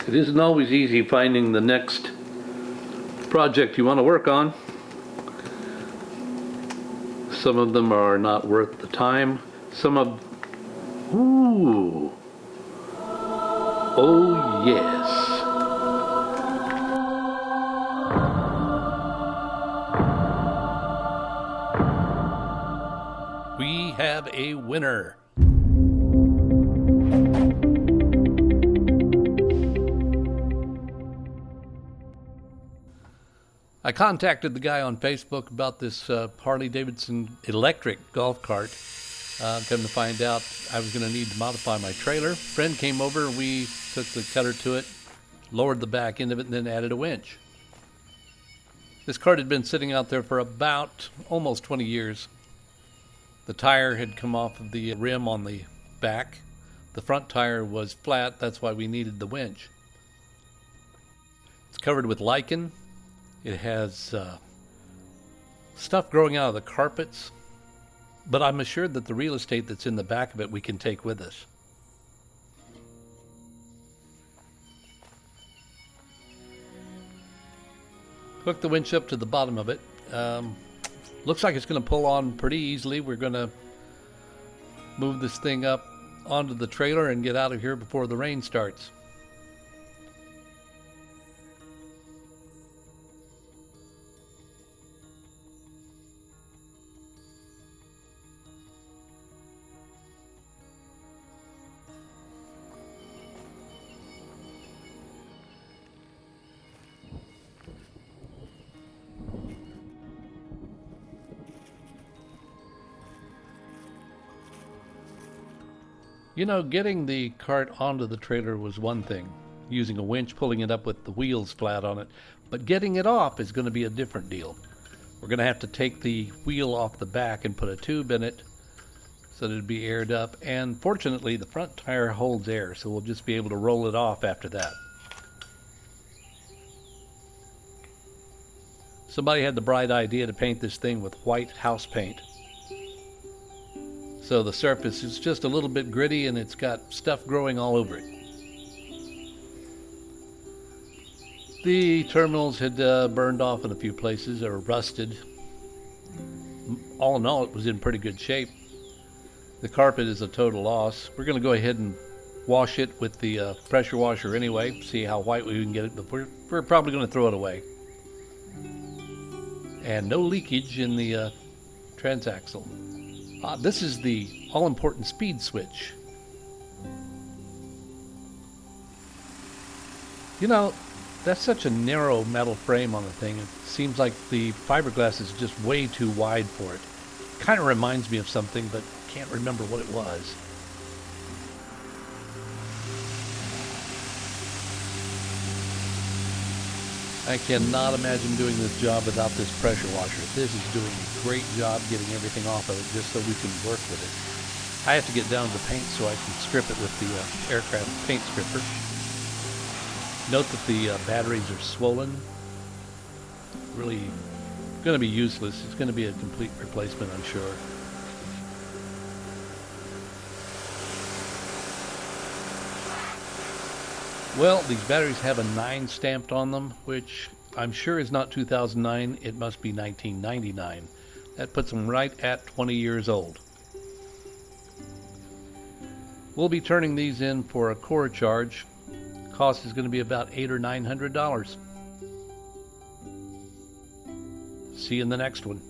It isn't always easy finding the next project you want to work on. Some of them are not worth the time. Some of... Ooh. Oh, yes. We have a winner. I contacted the guy on Facebook about this Harley Davidson electric golf cart. Come to find out I was going to need to modify my trailer. Friend came over, we took the cutter to it, lowered the back end of it, and then added a winch. This cart had been sitting out there for about almost 20 years. The tire had come off of the rim on the back. The front tire was flat, that's why we needed the winch. It's covered with lichen. It has stuff growing out of the carpets, but I'm assured that the real estate that's in the back of it we can take with us. Hook the winch up to the bottom of it. Looks like it's going to pull on pretty easily. We're going to move this thing up onto the trailer and get out of here before the rain starts. You know, getting the cart onto the trailer was one thing, using a winch, pulling it up with the wheels flat on it, but getting it off is going to be a different deal. We're going to have to take the wheel off the back and put a tube in it so that it'd be aired up, and fortunately the front tire holds air, so we'll just be able to roll it off after that. Somebody had the bright idea to paint this thing with white house paint. So the surface is just a little bit gritty and it's got stuff growing all over it. The terminals had burned off in a few places or rusted. All in all, it was in pretty good shape. The carpet is a total loss. We're going to go ahead and wash it with the pressure washer anyway, see how white we can get it, but we're probably going to throw it away. And no leakage in the transaxle. This is the all-important speed switch. You know, that's such a narrow metal frame on the thing. It seems like the fiberglass is just way too wide for it. Kind of reminds me of something, but can't remember what it was. I cannot imagine doing this job without this pressure washer. This is doing a great job getting everything off of it just so we can work with it. I have to get down to the paint so I can strip it with the aircraft paint stripper. Note that the batteries are swollen. Really going to be useless. It's going to be a complete replacement, I'm sure. Well, these batteries have a 9 stamped on them, which I'm sure is not 2009. It must be 1999. That puts them right at 20 years old. We'll be turning these in for a core charge. Cost is going to be about $800 or $900. See you in the next one.